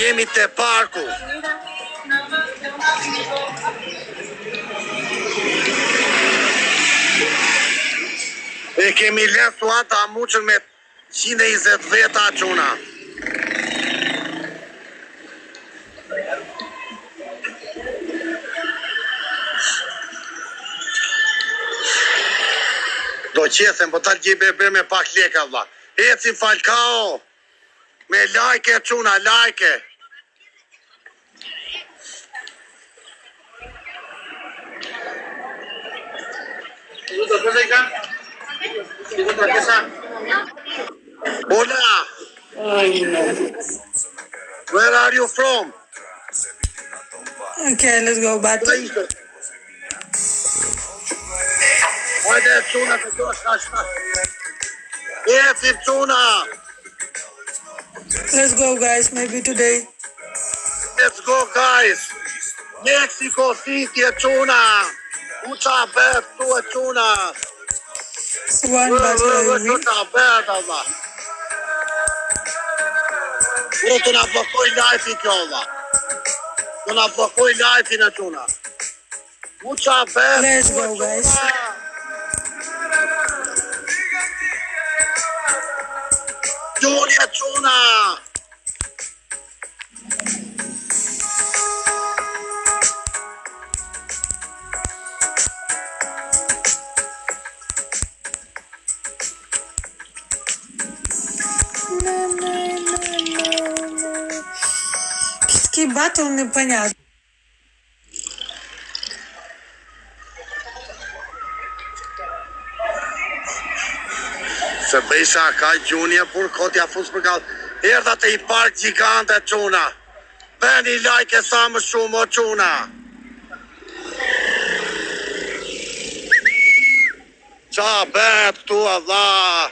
Jemi te parku. E kemi lesu ata muqën me 120 veta quna. Do qesen, po tal gjibe me pak leka vlla. Eci Falcao. Me like quna, like. Hola. Where are you from? Okay, let's go back. Why that tuna to do shashna? Yes, it's tuna. Let's go, guys. Maybe today. Let's go, guys. Mexico City tuna. Mucha bad to tuna. One battle a week. Mucha bad Allah. Të na blokoj live-i kjo Allah. Të na blokoj live-i në tuna. Mucha bad. Let's go, guys. Julia tuna. Que battle непонятно. Se besha ka gjunje, por kotja fus për kallë. Erdha të I park gjigante quna. Bëni like sa më shumë o quna. Qa bet këtu Allah.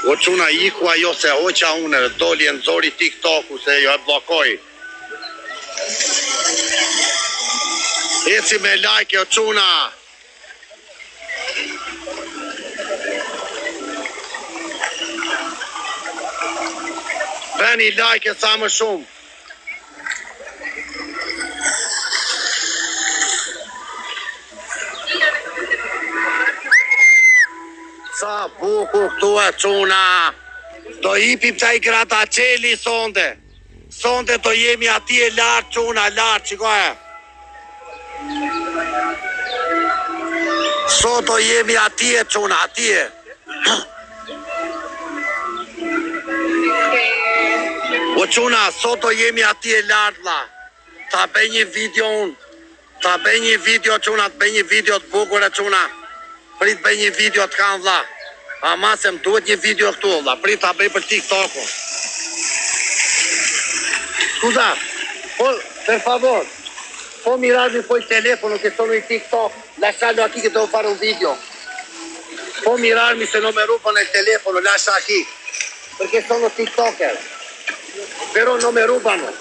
O quna iku ajo se hoqa une, doli e nëzori TikToku se jo e blokoj. Eci me like o quna. Bëni like sa më shumë. Sa bukur këtu e quna. Do hipim taj Grataceli sonde. Sonde do jemi atje lartë quna, lartë, qikoje. Sot do jemi atje quna, atje. O quna, sot do jemi atje lartë la. Ta bëj një video unë. Ta bëj një video quna, të bëj një video të bukur e quna. Prit bëj një video të kanë vlla. Ama se më duhet një video këtu vlla. Prit ta bëj për TikTok-u. Scusa, per favor. Può mirarmi poi il telefono che sono in TikTok. Lascialo aquí che devo fare un video. Può mirarmi se non mi rubano il telefono, lascia aquí. Perché sono TikToker. Però non mi rubano.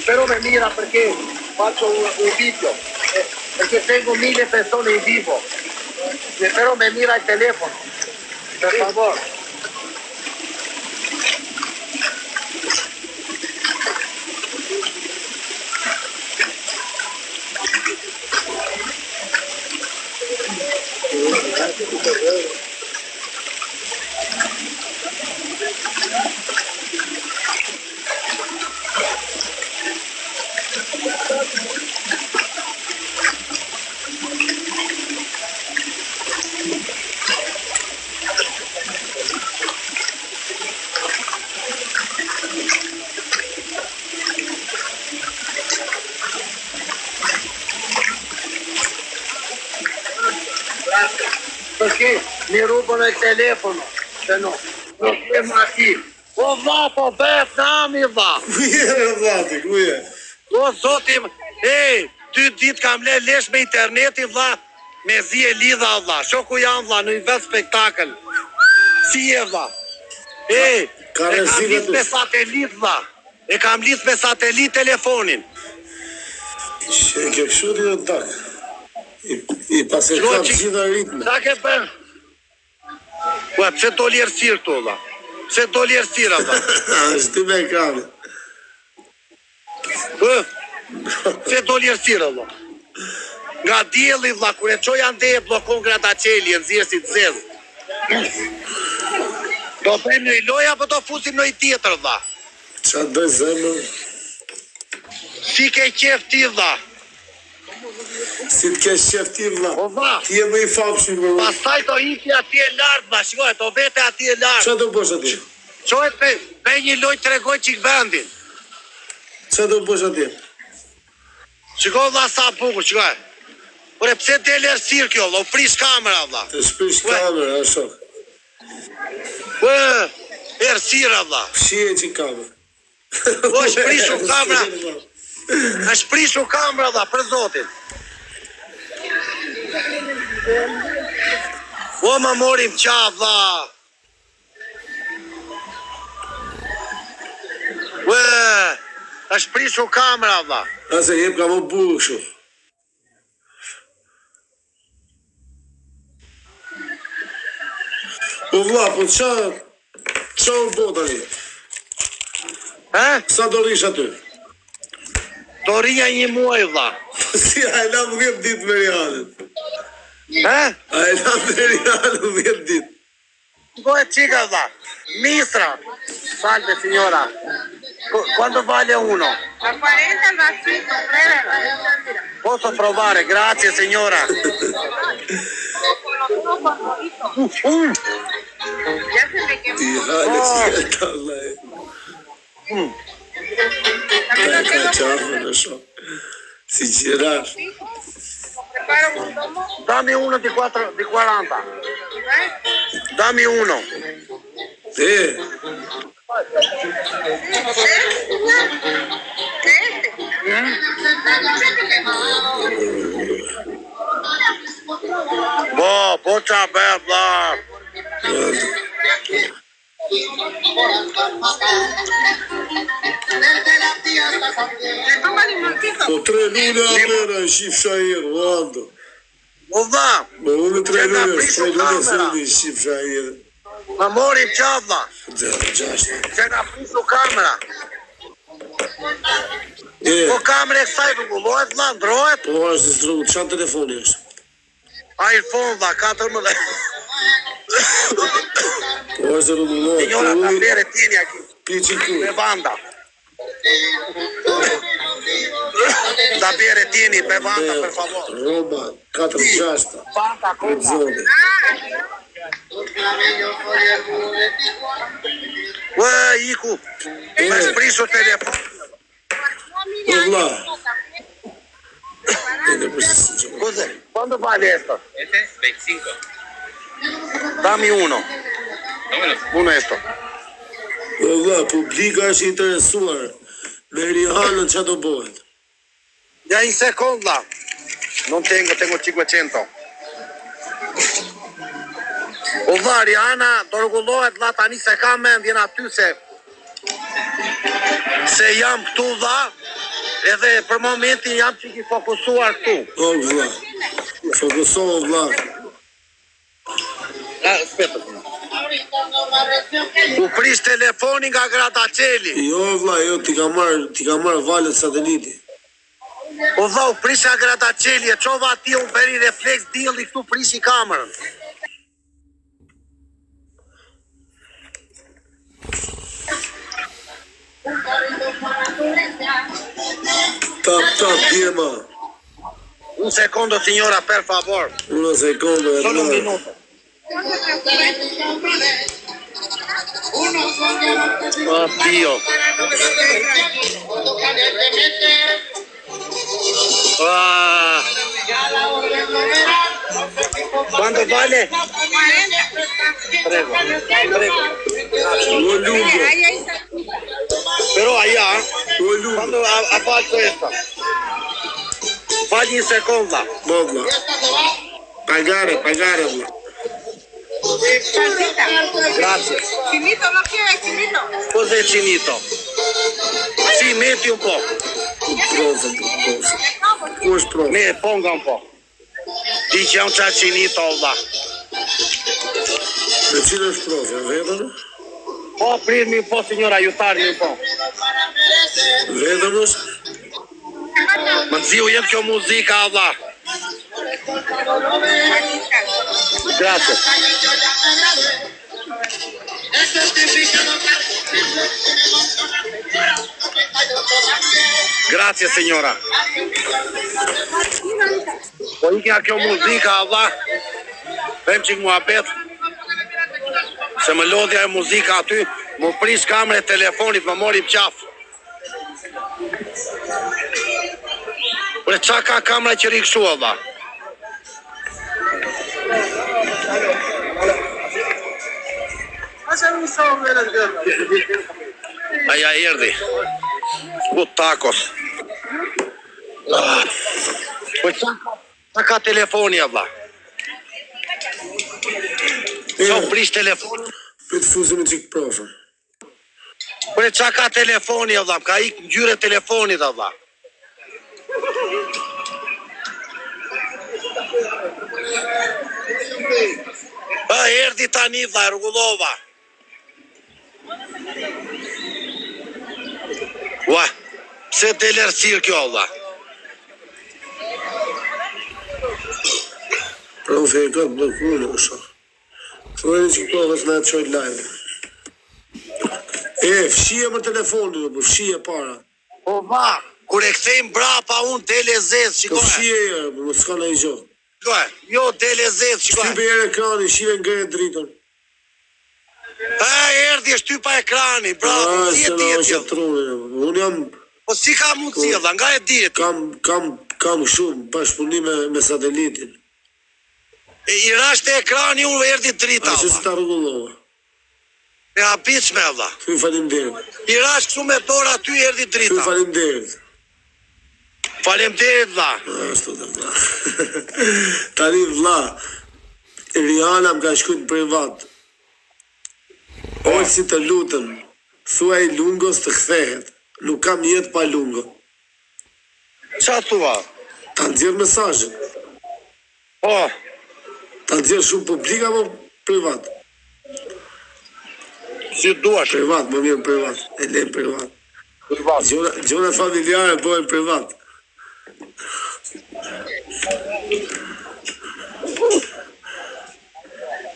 Però mi mira perché faccio un video. Perché tengo 1000 persone in vivo, però me mira il telefono, per favor. Perché mi rubano il telefono, se no, non siamo aquí. O vla, po bet nami vla. Ku je vllati, ku je? O zotim, 2 ditë kam lesh me interneti vla, me zi e lidha vla. Shoku jam vla, në një vet spektakël. Si je vla? E Ka kam rrezik lidh aty. me satelit, vlla. E kam lidh me satelit telefonin. Që ke kështu ti do tak. I pas e Shko kap që- gjitha ritme. Sa ke bën? Ua, pse do lirësir këtu, vlla? Pse do lirësira, vlla? Është ti me ekranin. Pse do lirësira, vlla? Nga dielli, vlla, kur e çoj ande e bllokon Gradaceli, e nxjerr si të zezë. Do bëjmë në lojë apo do fusim në i tjetër, vlla? Qa doj zemër? Si ke qef ti, vlla? Si të kesh qef ti vlla. O, vlla, Ti je më i famshëm vlla. pastaj do ikni atje lart, vlla, shikoj, do vete atje lart. Qa do bësh atje? Çohet me një lojë tregoj çik vendin. Qa do bësh atje? Shikoj, vlla, sa bukur, shikoj. Ore, pse del errësir kjo, vlla, u prish kamera, vlla. Të shpish kamerë, a shok. Errësira, vlla. Shije që kamerë. O, shprishu kamera. Është prishu kamera, vlla, për zotin. O, ma morim qa, vlla. Është prishu kamera, vlla. Ase jep ka më burë kështu. Po vlla, po qa u bo tani? Sa do rish aty? Do rinja një muaj, vlla. Si a e lam 10 ditë me realin. A e lam me realin 10 ditë. Go e chica, vlla. Mistra. Salve, signora. Quando vale uno? A 40 al vasito, pruébalo. Posso provare, grazie, signora. Ya se me quemó. Ti hale si e ta vlla e. También lo Ka tengo qafë në shok. Si gjirash. preparo un lomo. Dammi uno di 40. Dammi uno. Po qa bërë, vlla. Le pongo limoncito. Po 3 lule amera e shif shahir, vando. O, vlla. Po unë 3 Që na lule, prishu 3 lule kamera. se unë i shif shahir. Ma morim qa, vlla. 6. Që na prishu kamera. Po kamera e kësaj rregullohet, vlla, ndrohet. Po është instrument, qa telefoni është? iPhone, vlla, 14. Po është rrugullohet, Signora, po ta unë bere tieni aqui. piqi ku. Me banda. Da bere tieni per banda, per favore. Roma, 4-6. Banda, Për cosa? zoni. Iku, me shprishu telefon. Po vlla. Ede për së gjë. Cos'è? Quando vale esto? Este es 25. Dammi uno. Tómelo. Uno esto. Po vlla, publika është interesuar. Me Rihanën qa do bëhet? Ya in seconda. Non tengo 500. O vlla, Rihanna do rregullohet, vlla, tani se kam mendjen aty se jam këtu, vlla, edhe për momentin jam që i fokusuar këtu. O vlla. Fokusohu vlla. Aspetta. U prish telefoni nga Gradaceli. Jo vlla, jo ti ka marr valët sateliti. O vlla, u prish nga Gradaceli, e çova atje, u bëri refleks dielli këtu prishi kamerën. Tap, djema. Un secondo, signora, per favor. Una secondo e Solo un vlla. minuto. Oddio. Ah. Quanto vale? 40. Prego. O lungo. Ahí, ahí. Però allá, O lungo. quando ha fatto questa, fagli in seconda. Po vlla. Pagare vlla. Salsita. Grazie. Chinito, no quiere chinito. Cos'è cinito? Sì, metti un po'. Profa. Ku është profa? Ne, ponga un po'. Dice un qa cinito, valla. Me cilë është profa? Vetëm? Po, prirmi un po', signora, aiutarmi un po'. Vetëm është? Më nxiu jep kjo muzika, valla. Grazie. Grazie signora. Po ikja kjo muzika, Allah. Them qik muhabet. Se më lodhja e muzika aty, më prish kamre e telefonit, më mori qaf. Pre qa ka kamra që rikëshu, Allah? Aja erdi. Bu takos. Po qa ka telefoni, Allah? Qa prish telefoni? Për të fuzim e qikë profa. Pre qa ka telefoni, Allah? Ka ik në gjyre telefonit, Allah. Erdi tani, vlla, rregullova. Ua, pse del errësirë kjo, vlla? Profa e ka të blokune, është. Thojnë që profës në të qojt live. Fshije më telefonin, po fshije para. Po, vlla, kur e kthejmë brapa unë dele zezë, Po shikoj. fshije e, më s'ka në i gjohë. Shikoj, jo dele zezë, shikoj. Shtype jere ekrani, shive ngre dritën. Erdi e shtypa ekrani, bravo, si e Se në dihet është jo. trunin. Unë jam, Po si ka mundësi, vlla, nga e dihet. kam shumë bashkëpunim me satelitin. E i rashte ekrani unë erdi drita, A që vlla. se ta rregullova. E habitshme, vlla. Fy faleminderit. I rash këtu me dorë aty erdi Fy drita. faleminderit. Faleminderit, vlla. Ashtu të vlla. Tani vlla, Rihanna më ka shkujt në privat. Ojë si të lutëm, thuaj Lungos të kthehet. Nuk kam jetë pa Lungo. Qa thua? Ta nxjerr mesazhin. Po, Ta nxjerr shumë publik apo privat? si duash. Privat, më mirë privat. E lem privat. Gjona familjare bëhen privat.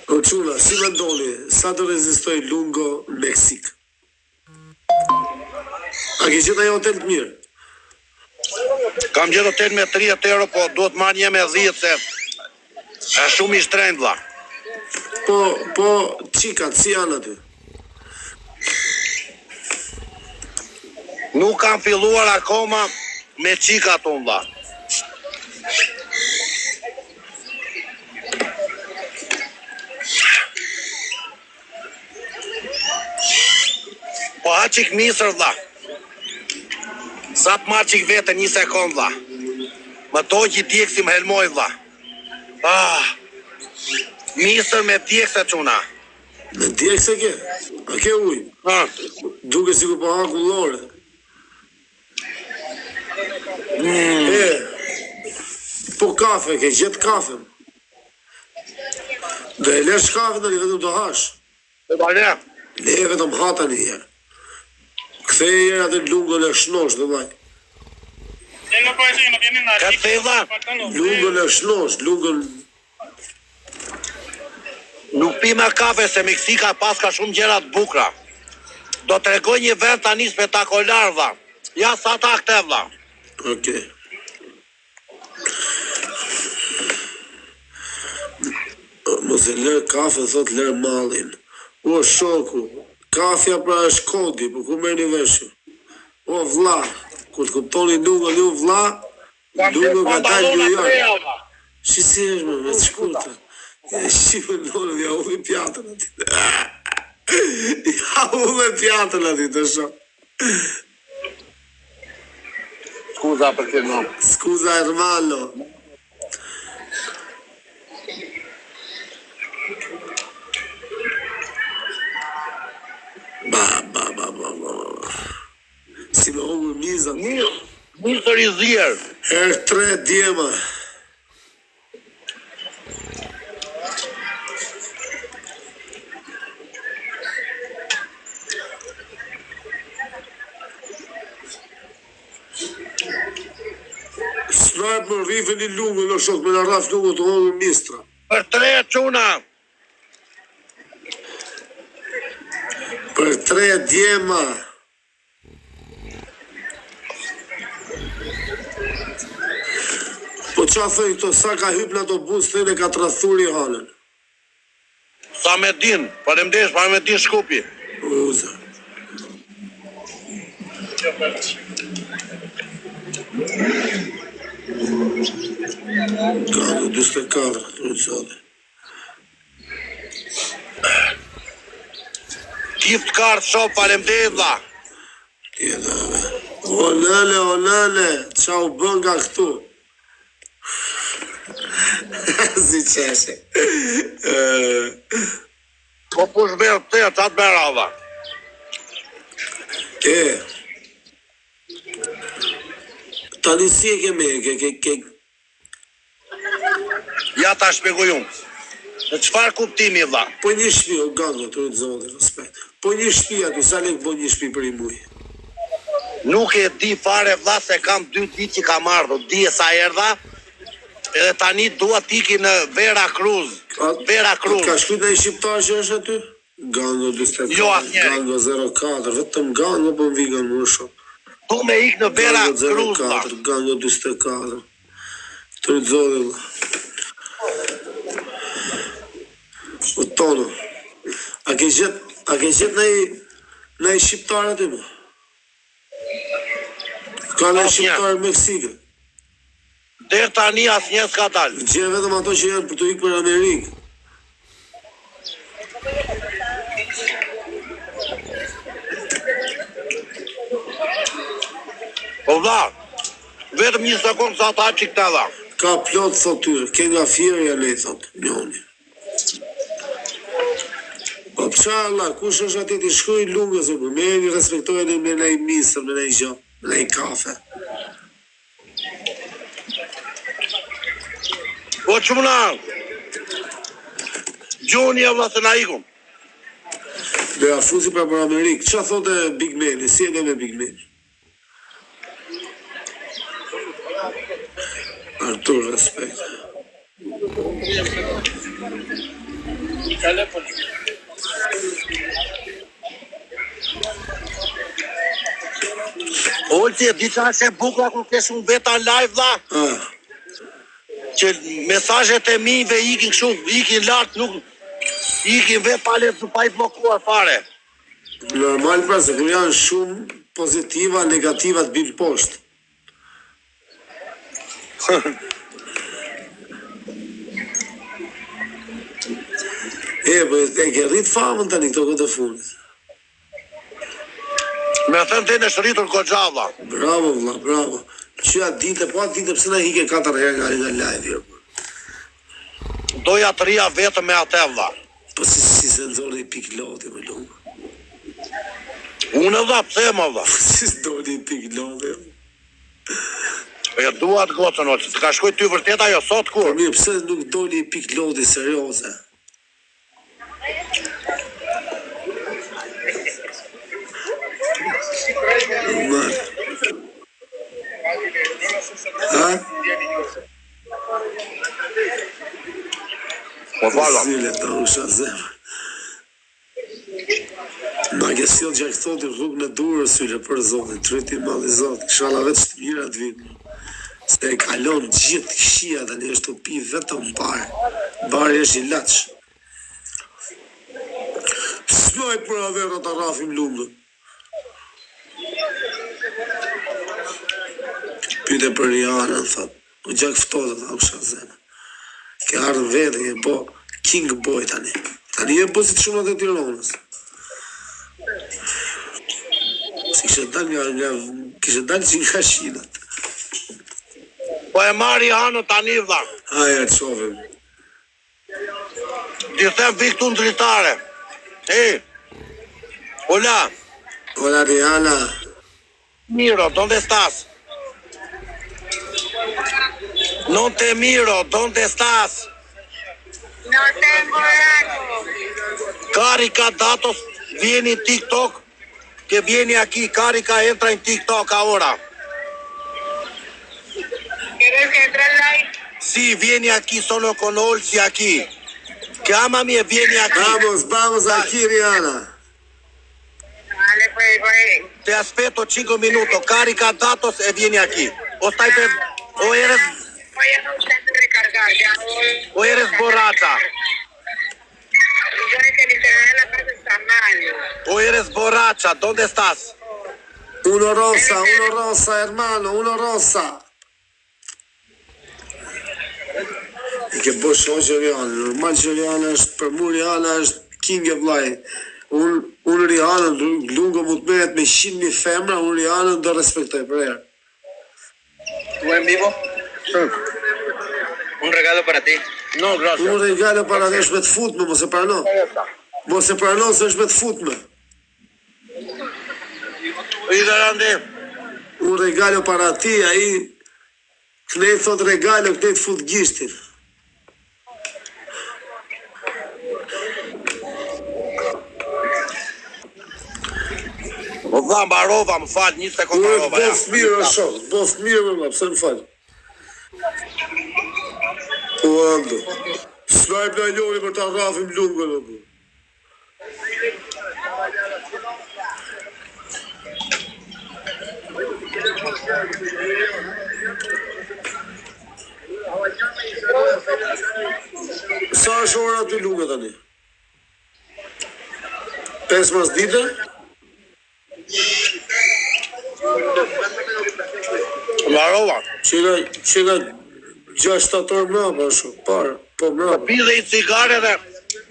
O quna, si me ndoni, sa të rezistoj Lungo në Meksik? A ke qëta jo hotel të mirë? Kam gjetë hotel me 30 euro, po duhet marrë një me 10 se është shumë i shtrenjtë, vlla. Po, qikat, si janë aty? Nuk kam filluar akoma me qikat unë, vlla. Po ha qik misër, vlla. Sa të marrë qik vete një sekund, vlla. Më dojë i djekë si më helmoj, vlla. Misër me djekë se quna. Me djekë se ke? A ke ujë? Duke si ku po haku lore. Po kafe, ke gjetë kafe. Do e lesh kafe në një vetëm do hash. E bale, Le vetëm hata një herë. Kthej e herë atë Lungo le shnosh dhe vaj. ka të theva, Lungo le shnosh, Lungo... nuk pi me kafe se Meksika pas ka shumë gjëra të bukura. Do të regoj një vend tani spektakolar, vlla. Ja sa ta këte, vlla. Okej. Mos e lërë kafe, thot lërë mallin. O shoku, kafja pra është kodi, po ku merr një veshë? O vlla, kur të kuptoni Lungo, ju vlla, Lungo ka dalë New York. Si është me të shkurtë? Shqipë në ja u me pjatën ati. Ja u me pjatën ati të shumë. Scusa perché no. Scusa hermano. Ba. Si me hungur mizat. Mirë të rizjerë. Herë 3 djema. Snajp më rrife një lungë, në shok, me në rraf lungë të hungur mistra. Për 3 quna. Për 3 djema. Po qa thëj këto, sa ka hyp në autobus, thëjnë e ka trathuri halën. Sa me din, faleminderit, pa me din Shkupi. Uza. Gano, 24, të rëqade. Kift kartë shop, faleminderit dha. Tjeda, o nane, qa u bën nga këtu? Si qeshe. Po push berë të të atë berë dha. Tani si e keme, Ja ta shpjegoj unë. Në çfarë kuptimi dha? po një shpi, o gango, të rëtë zonë, respekt. Po një shpi aty, sa lek bo një shpi për i muj? Nuk e di fare vlla se kam 2 ditë që kam ardhur, di e sa erdha. Edhe tani dua tiki në Vera Cruz. Vera Cruz. Ka shkujt në i shqiptar që është aty? Gango 24, Jo, asnjëri. Gango 04, vetëm gango po më vigan më shumë. Tu me ik në Vera Gango Cruz. 04, Gango 24. Të rëtë zonë, vlla. O tono, a ke gjet në i shqiptar aty më? Ka në i shqiptar Meksikë. Der tani asnjë s'ka dalë. Gje vetëm ato që janë për të ikë për Amerikë. Po vlla, vetëm një sekondë sa ta që këta dha. Ka plot, thot tyre, ke nga fjerja le, thot, njoni. Po pëqa Allah, kush është ati t'i shkuj lungës, me një respektojnë me në i misër, me në i gjo, me në i kafe. Po çuna. Gjoni e vlla se na ikum. Dhe afuzi për Amerikë, qa thote Big Meni, si e ne me Big Meni? Artur, respekt. Olti, di qa është e bukra kur kesh unë veta live dha? Që mesazhet e mive ikin kështu, ikin lart, nuk ikin vetë pale pa i blokuar fare. Normal pra, se kur janë shumë pozitiva, negativa të bim poshtë. Po e ke rrit famën tani këto këtë fundit. Me thënë të në shëritur goxha vlla. Bravo vlla, bravo. Që atë dite, po atë dite pse na hike 4 herë nga live. Doja të rria vetëm me atë vlla. Po si se nxorri pik loti me lungë. Unë vlla, pse më vlla? Si s'doli pik loti. E dua të gocën ose të ka shkoj ty vërtet ajo sot kur? Mirë, pse nuk doli pik loti serioze? Ha? Po fala. Zile ta usha zemë. Ma ke sjell gjak thotë rrugë në durë syre për zotin, treti malli zot, inshallah vetë të mira të vinë. Se e kalon gjithë këshia tani është të pi vetëm bar. Bari është ilaç. Snoj për avera të rafim lungën. Pyte për Rihanën, thot. U gjak ftohet, tha usha zemë. Ke ardhë vete, ke po king boy tani. Tani e po si të shumat e Tiranës. Si kështë dalë që nga shinat. Po e marri Rihanën tani vlla. Aja të qovim. Di them vi këtu në dritare. Hola. Hola Rihanna. Miro, ¿dónde estás? No te miro, ¿dónde estás? No tengo datos. Carica datos, viene en TikTok, que viene aquí, Carica entra en TikTok ahora. ¿Quieres que entre al live? Sí, viene aquí solo con Olsi aquí. Llámame, viene aquí. Vamos aquí Rihanna. Vale, pues, güey. Te aspetto 5 minutos, Carica datos y viene aquí. O eres Voy a usar de recargar, ya voy. o eres borracha. Yo es que el internet en la casa está mal. O eres borracha, ¿dónde estás? Uno rosa, hermano, uno rosa. I ke bërë shoqë Rihanna, normal që Rihanna është, për mu Rihanna është king e vllai. Unë Rihanna, lungo mu të merret me 100.000 femra, unë Rihanna do respektoj për herë. ¿Tú en vivo? Un regalo para ti. No, gracias. Unë regalo para të është me të futme, mos e prano. Mos e prano se është me të futme. Y grande. Unë regalo para ti, ai Knej thot regalo, knej të fut gishtin. O dha mbarova, më fal, 1 sekondë mbarova. Bof mirë o shok, bof mirë më, pse më fal. O ando. Snajp në ljoni për ta rrafim lungën o bu. Sa është ora aty lungë tani? 5 mas dite? Mbarova. Qega 6 mrapa shumë, parë, po mrapa. Pidhe i cigare dhe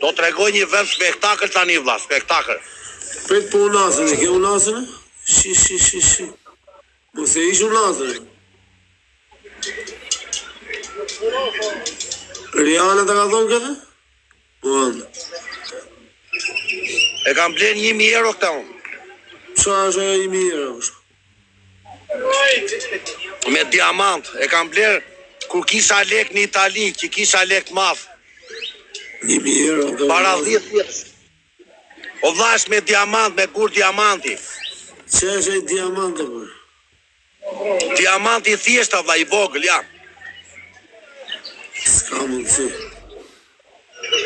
do të tregoj një vend spektakël tani vlla, spektakël. Prit po unazën, e ke unazën? Shi. Mos e ish unazën. Rihanna të ka thonë këtë? Uandë. E kam blen 1.000 euro këta unë. Qa është e 1.000 euro? Me diamant. E kam bler kur kisha lek në Itali, që kisha lek madh. 1.000 euro. Para 10 vjeç. O dhash me diamant, me kur diamanti. Që është e diamantë për? Diamanti thjeshta vlla i vogël, ja. S'ka mundësi.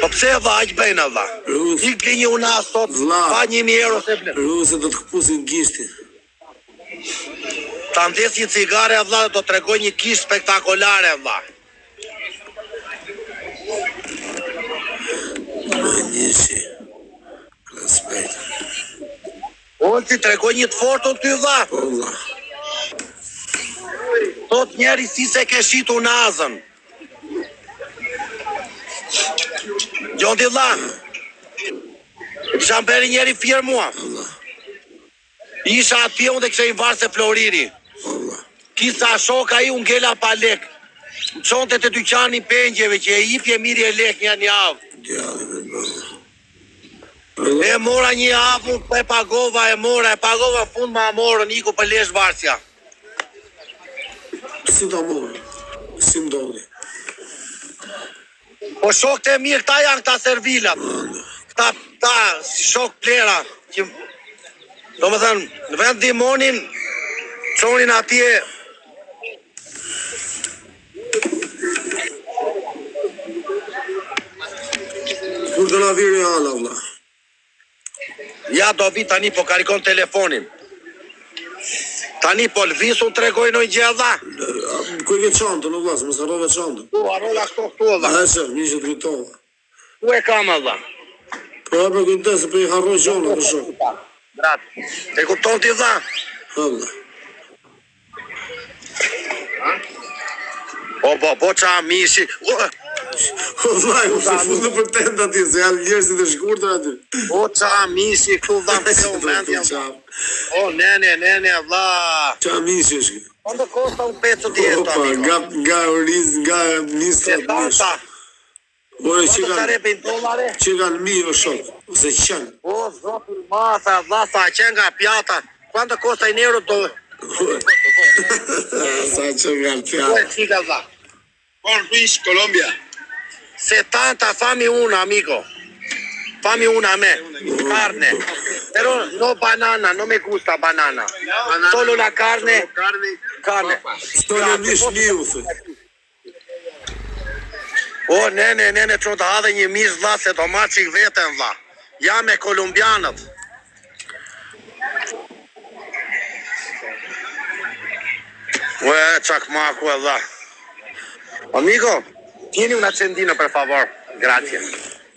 Po pse vlla aq bëjnë vlla? Rus, I ble një unas sot, Vlla. pa 1.000 euro se blen. Rusë do të këpusin gishtin. Ta ndes një cigare vlla, do të tregoj një kish spektakolare vlla. Më njësi. Respekt. O ti tregoj një të fortën ty vlla. Po vlla. Thot njeri si se ke shitu nazën. Gjondi vlla. Kisha mberi njeri fjerë mua. Vlla. Isha atje unë dhe kisha i varë se Floriri. Vlla. Kisa shoka i unë ngela pa lek. Më qonte të dyqani pengjeve që e jipje mirë e lek një javë. Djalli me bëllë. E mora një javë, e pagova, fund ma morën, iku për lesh varsja. Si ta morë? Si ndodhi? Po shokët e mirë, këta janë këta servilat. Këta shok plera, që do më thënë, në vend dimonin, qonin atje. Kur të na viri Rihanna, vlla? Ja do vi tani po karikon telefonin. Tani po lëviz unë tregoj në gjella. Ku e ke çantën, o vlla, mos harrove çantën. Tu, arolla këto këtu edhe. A që, mi që të rritova. Ku e kam edhe. Po e për kujtës, se për i harroj gjona, për shok. Gratë. E kupton ti dha? Ha, vlla. Po qa mishi. O vlla, u se fundu për tenda ti, se janë njerëzit e shkurtër aty. Po qa mishi këtu dha më se u mendja. O nene vlla. Qa mishi është kjo? Quando costa un pezzo di esto, Opa, amico? nga oriz, nga nistra të mish. 70. Ore që Quanto sarebbe in dollari? kanë mi o shok, ose qenë. Oh, zoti masa, vlla, sa që nga pjata. Quanto costa in euro? Sa që nga pjata. Due chica, vlla. Juan Ruiz, Colombia. 70, fammi una, amico. Fammi una a me, carne. Però no banana, non mi gusta banana. Solo la carne. Carne. Sto në mish miu, thë. O, nene, që të hadhe një mish, vlla, se do marrë qik vetën, vlla. Ja me kolumbianët. Ue, çakmaku, vlla. Amico, tieni un accendino, per favor. Grazie.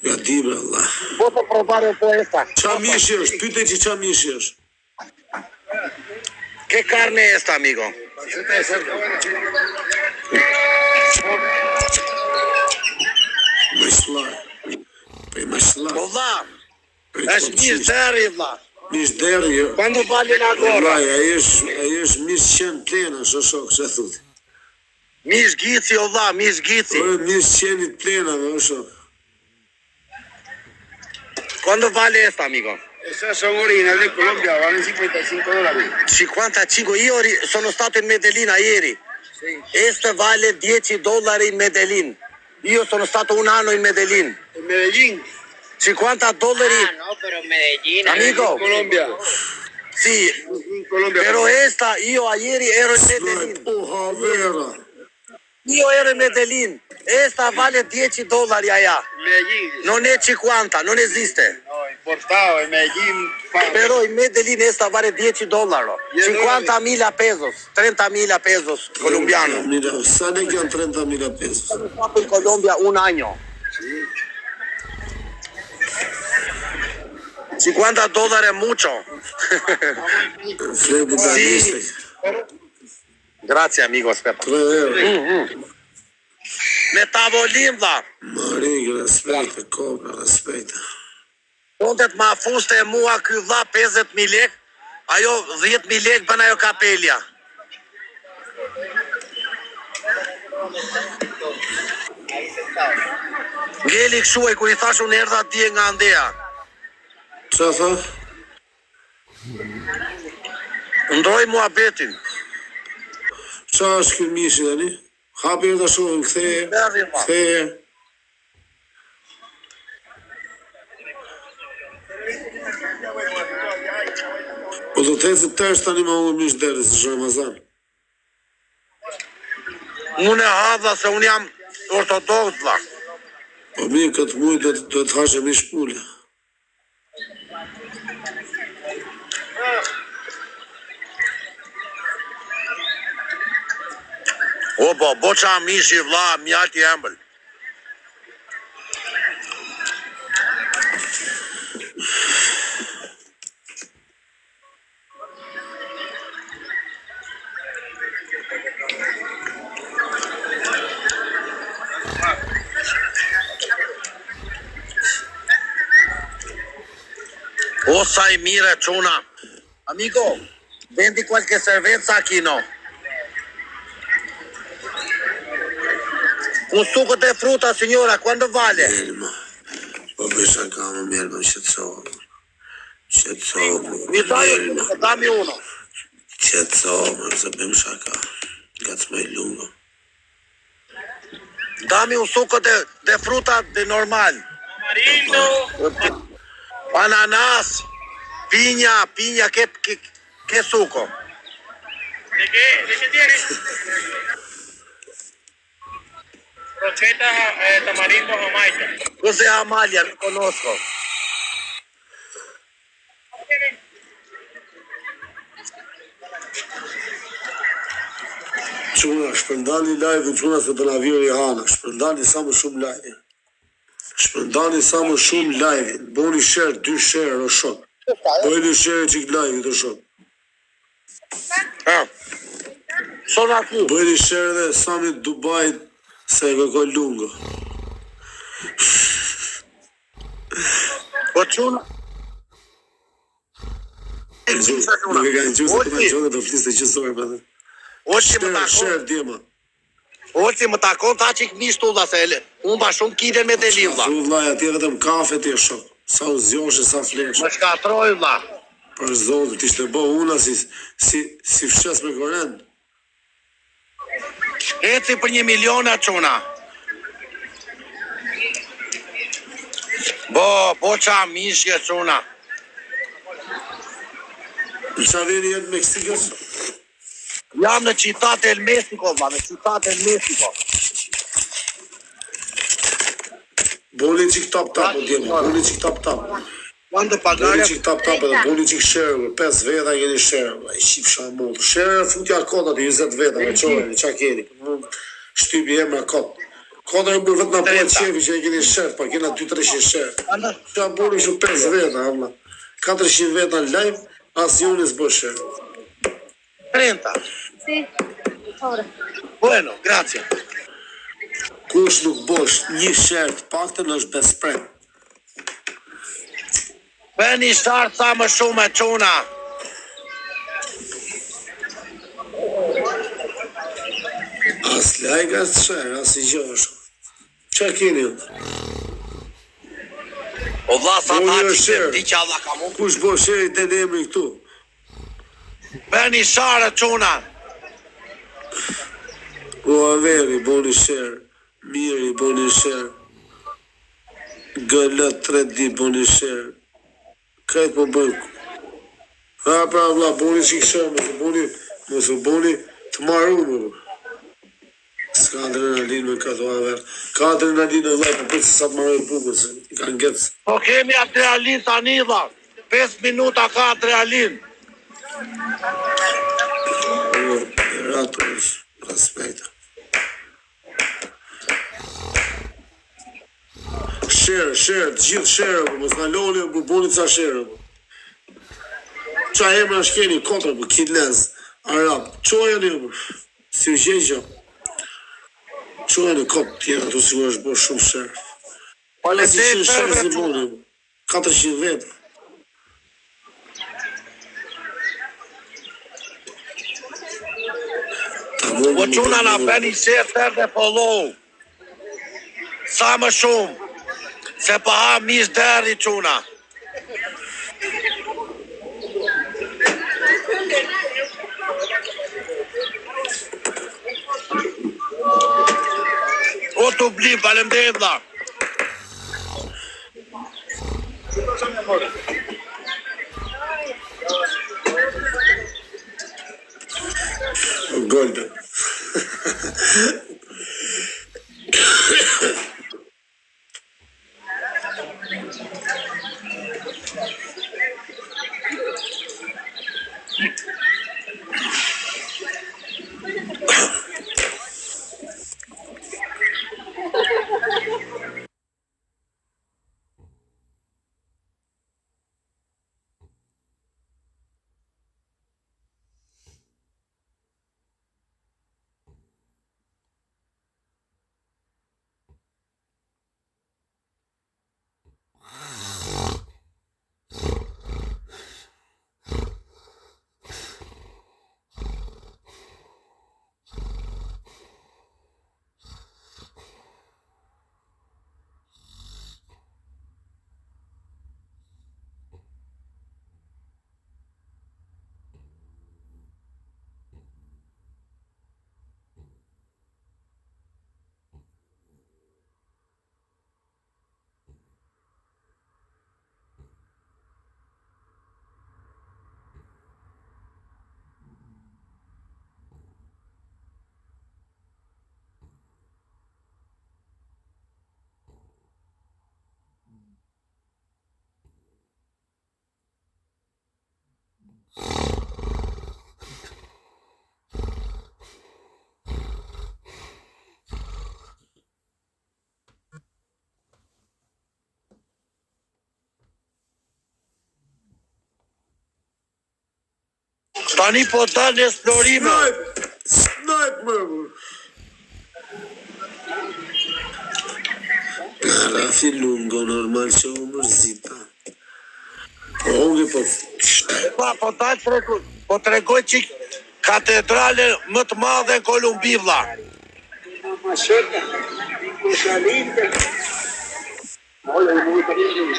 Ja di bre Allah. Posso provare un po' esta? Qa mish është? Pyte që qa mish është? Che carne è sta, amico? Mashlar. Prej mashlar. O, vlla, Prej është mish deri, vlla. Mish deri, jo. Quando vale la gorra? Vllai, ai është mish qenë plena, shok, që thut. Mish gici, o vlla, mish gici. Ore mish qenit plena, o shok. Quando vale esta, amico? Esas son originales de Colombia, valen $55. 55, sono stato in Medellin ieri. Este vale $10 in Medellin. Io sono stato un anno in Medellin. En Medellín. $50. Ah, no, pero en Medellín. Amico, Colombia. sì, En Colombia. però esta, io ieri ero in Slaj, Medellin. poha vera. Io ero in Medellin. Esta vale $10 allá. Medellín. Non è 50, non esiste. No, importado. En Medellín. Però in Medellin esta vale $10. 50.000 pesos, 30.000 pesos colombiano. Mira, sa ne janë 30.000 pesos. Sono stato in Colombia un anno. $50 è mucho. Flebi daniste. Grazie amico, aspetta. 3 euro. Me tavolin, vlla. Marig, respekt, kobra, respekt. Pondet ma fuste mua ky vlla 50.000 lek, ajo 10.000 lek bën ajo kapelja. Ngeli kështu e kur i thash unë erdha dje nga Andea. Qa tha? Ndroj muhabetin. Qa është kjo mishi tani? Hapi e të shohim, ktheje. Merri, vlla. Ktheje. Po do të ecë tash tani më unë mish deri si Ramazan. Unë e hadha se unë jam ortodoks, vlla. Po mi këtë muj do të hashe mish pule. O, bo qa mishi, vlla, mjalt i embël. O, sa i mire, çuna. Amico, vendi qualche cerveza aquí, no? Un succo de frutta, signora, quando vale? Elma. Po besha ka më mirë, më shqetësohë. Mi dai, Elma. dammi uno. Shqetësohë, se bëm shaka. Gacmoj lungo. Dammi un succo de frutta de normal. Ananas, piña, ¿qué suco? ¿De qué tienes? Croquetas, tamarindo, jamaica. Cos'è Amalia? Non conosco. Quna, shpërndani live-in, quna se të na vjen Rihana. Shpërndani sa më shumë live-in. Shpërndani sa më shumë live-in. Boni share, 2 share o shok. Bëjni share qik live-in o shok. Sono qui. Bëjni share dhe Samit Dubai se e kërkoj lungo. Po çuna. Nuk e kanë qusë të kanë qënë të flisë të qësojë, për dhe. Oqë më Share, takon. share, djema. Olsi më takon ta qik mishtu vlla se unë ba shumë kide me deli vlla. Thu vlla, atje vetëm kafe ti shok. Sa u zgjoshe, sa flesh. Më shkatroj vlla. Për zotë, t'ishte bo una si fshes me korrent. Eci për 1 milion çuna. Po qa mishje çuna. Në qa veni jetë Meksikës? Jam në Citat El Mexico, vlla, në Citat El Mexico. Boni qik tap, o djemë, boni qik tap. Janë të Boni pagare. qik tap edhe boni qik share, 5 veta keni share, i shqip shamotë. Share futja kodat, 20 veta, me qojnë, qa keni. Shtypi emra kod. Koda e bërë vetë në pojtë qefi që e keni share, pa kena 200-300 share. Qa boni shu 5 veta, valla. 400 veta në live, as joni s'bë share. 30. Sì, ora. Bueno, grazie. Kush nuk bosh një share të paktën është best friend. Bëni shtartë sa më shumë e çuna. As like, as share, as i gjosh. Qa keni? O vlla sa Unë ta jo qikë, share. di që Allah ka mu. Kush bo share i të emri këtu? Bëni share çuna. O averi, boni share. Miri, boni share. Gëllët 3D, boni share. Kajtë po bëjku. Ha, pra vla, boni qik share, mësë boni të maru më. S'ka adrenalin me këto aver. Ka adrenalin e vla, për se sa të maroj bukën, se i kanë gëtës. Po kemi adrenalin tani vlla. 5 minuta ka adrenalin. Ratus, respekt. Share, të gjithë share, mos na loni, buni ca share. Qa emra shkeni, kontra, kinez, arab, qoja një, si u gjegja. Qoja një kot, tjera të sigur është bo shumë share. Po le Si të share share si çuna. boni, 400 vetë. Po çuna na bëni share tërë dhe follow. Sa më shumë. Se pa ha mish deri çuna. O të bli, faleminderit vlla. Golden. Tani po dalë esplorime. Snipe, mërë. Rafi lungo, normal që u mërzita. Po unë po... Po dalë tregoj. Po tregoj që katedrale më të madhe në Kolumbi vlla. más cerca, cosa linda. Hola, es muy cariño.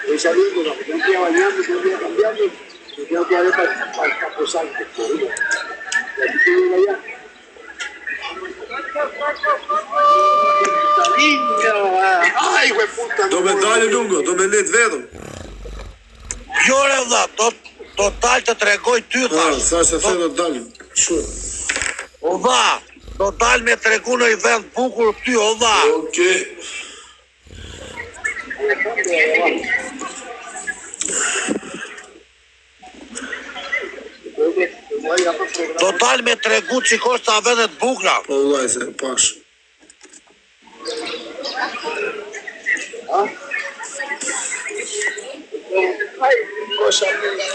Voy saliendo, un día bañando, un día cambiando, y tengo que ir para posarte. Y aquí estoy allá. Lindo! Ai, güey, puta! Do me dalë lungo, do me let vetëm. Jore vlla, total të tregoj ty thash. Sa se the do të dalim. Shumë. O vlla, do dal me tregu në i vend bukur ty, o vlla. Okej. Do dal me tregu çikosh ta vendet bukura. Po vllai se pash. Ai, cosa linda!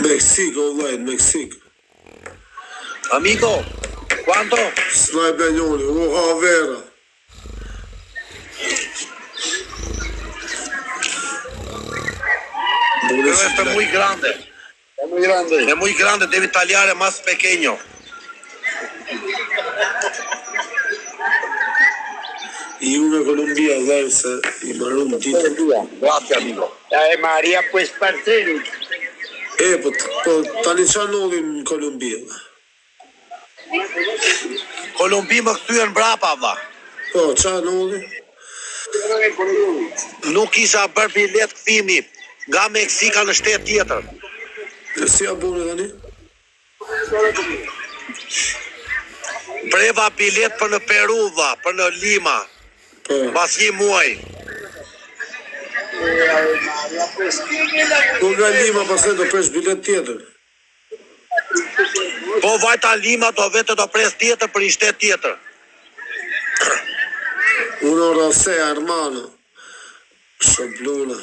Meksik, vllai, Meksik. Amigo, quanto? Snaj Benjoni, oha vera. Pero este es muy grande. Es muy grande. Es muy grande, debe tagliare más pequeño. I unë e Kolumbia, vllai, se i marrëm ditë. Grazie, amigo. María, pues, parcero. Po tani qa nollim në Kolumbia? Kolumbi më kthyen brapa, vlla. Po, qa nollim? Nuk isha bërë bilet kthimi nga Meksika në shtet tjetër. E si a bune tani? Preva bilet për në Peru, vlla, për në Lima, Po. pas 1 muaj. Po nga Lima pasaj do presh bilet tjetër. Po vajta Lima do vete do pres tjetër për një shtet tjetër. Uno Rosé, Armano. Shobluna.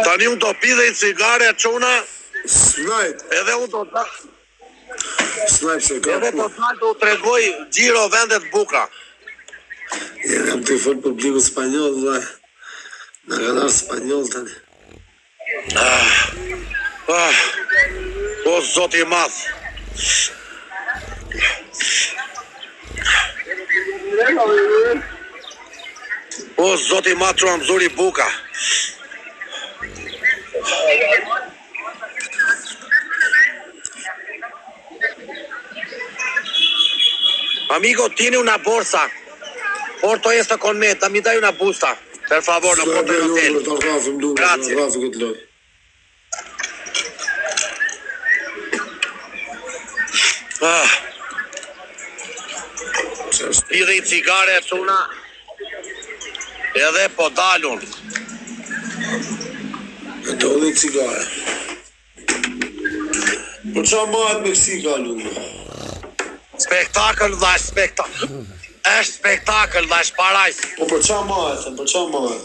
Tani unë do pi dhe i cigare çuna, Snipe, edhe unë do ta snipe se ka edhe pu. do ta do tregoj xhiro vendet bukura. Jam të fol publiku spanjoll, vllai. Na kanë ardhur spanjoll tani. O zoti i madh. O zoti i madh që më zuri buka. Amigo, tieni una borsa. Porto esto con me, mi dai una busta. Per favor, no porto in hotel. Të rrafim duke, Grazie. rrafi këtë loj. Pidhe i cigare çuna. Edhe po dalun. E do dhe cigare. Po qa mahet Meksika, lumë? Spektakël dhe spektakël. Është spektakël dhe është parajs. Po për qa mahet, për qa mahet?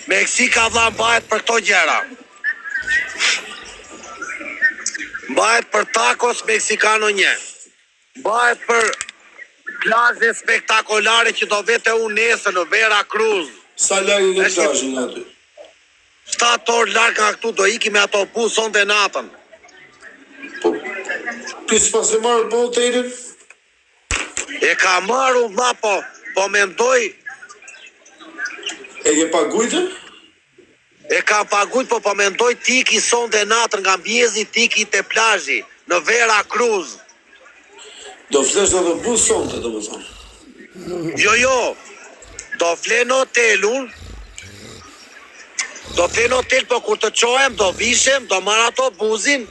Meksika dha mbahet për këto gjera. Mbahet për tacos meksikano 1. Mbahet për plazhe spektakolare që do vete unë nesër në Vera Cruz. Sa lagë këtë plazhin aty? 7 orë larg nga këtu do iki me autobus sonte natën. Po, ti s'pas e marrë po hotelin? E ka marrë vlla, po mendoj, E ke pagujtën? e ka pagujt, po mendoj tiki sonte natën nga Mbjezi tiki te plazhi në Vera Cruz. Do flesh edhe bus sonte, do më thonë. Jo, do flen hotelun, po kur të qohem, do vishem, do marr autobusin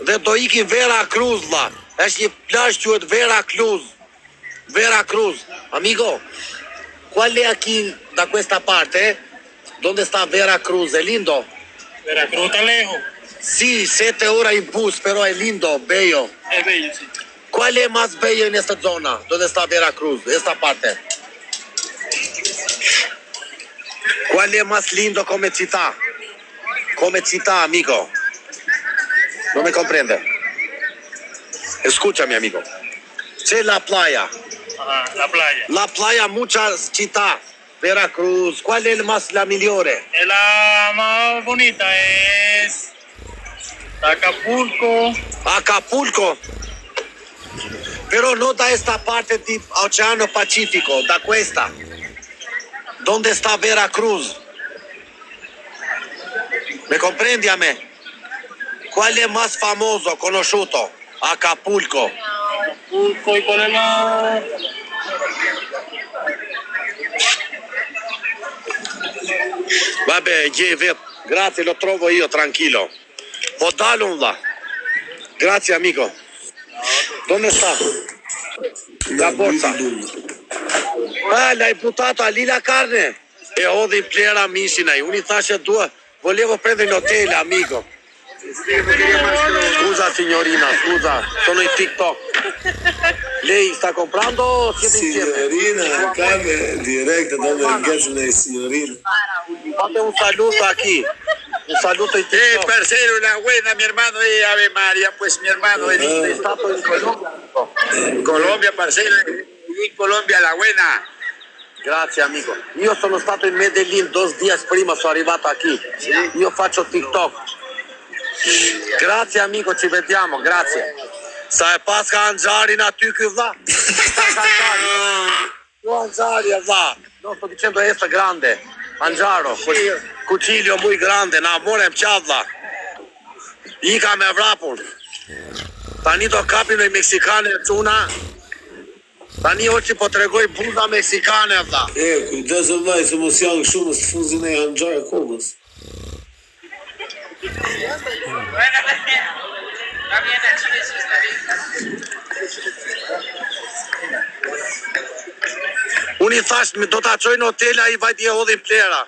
dhe do ikim Vera Cruz, vlla. Është një plazh quhet Vera Cruz. Vera Cruz. Amigo, qual è aquí da questa parte? Dove sta Vera Cruz? È lindo? Veracruz está lejos, Sì, 7 ore in bus, però è lindo, bello. es bello, sí. ¿Cuál es más bello en esta zona? ¿Dónde está Veracruz? Esta parte. ¿Cuál es más lindo come città? come città, amico. Non mi comprende. Escúchame, amigo. C'è la playa. Ajá, la playa. La playa, muchas città. Veracruz, ¿cuál es la migliore? La más bonita es Acapulco. Acapulco. Pero no da esta parte del Océano Pacifico, da questa. ¿Dónde está Veracruz? ¿Me comprendi a me? ¿Cuál es más famoso, conosciuto? Acapulco. Acapulco y cuál es la... Vabbè, grazie, lo trovo io, tranquillo. Può darlo là. Grazie, amico. Dove sta? La borsa. L'hai buttato lì la carne? E ho di plera amici, uni tasce due. Volevo prendere in hotel, amico. Scusa signorina, scusa, sono in TikTok. Lei sta comprando o siete insieme? Signorina, carne directa, donde engagement signorina. Fate un saluto aquí. Un saluto in TikTok. Parcero, la buena, mi hermano, Ave María, pues mi hermano, Sei stato in Colombia? Colombia, parcero, in Colombia, la buena. Grazie amico. Io sono stato in Medellin 2 giorni prima, sono arrivato qui. Io faccio TikTok. Grazie amico, ci vediamo, grazie. Sa e pas ka Anxharin aty ky vlla? Sa ka Anxhari. Jo Anxhari vlla. No, sto dicendo esta grande. Anxharo. Cucilio muy grande, na morem qatë vlla. Ika me vrapun. Tani do kapin në meksikane e cuna. Tani oqi po tregoj buza meksikane vlla. Kujdes vllai, se mos janë shumë të fuzin e Anxhar kokës. Unë i thash, do ta çoj në hotel, ai vajti e hodhin plera.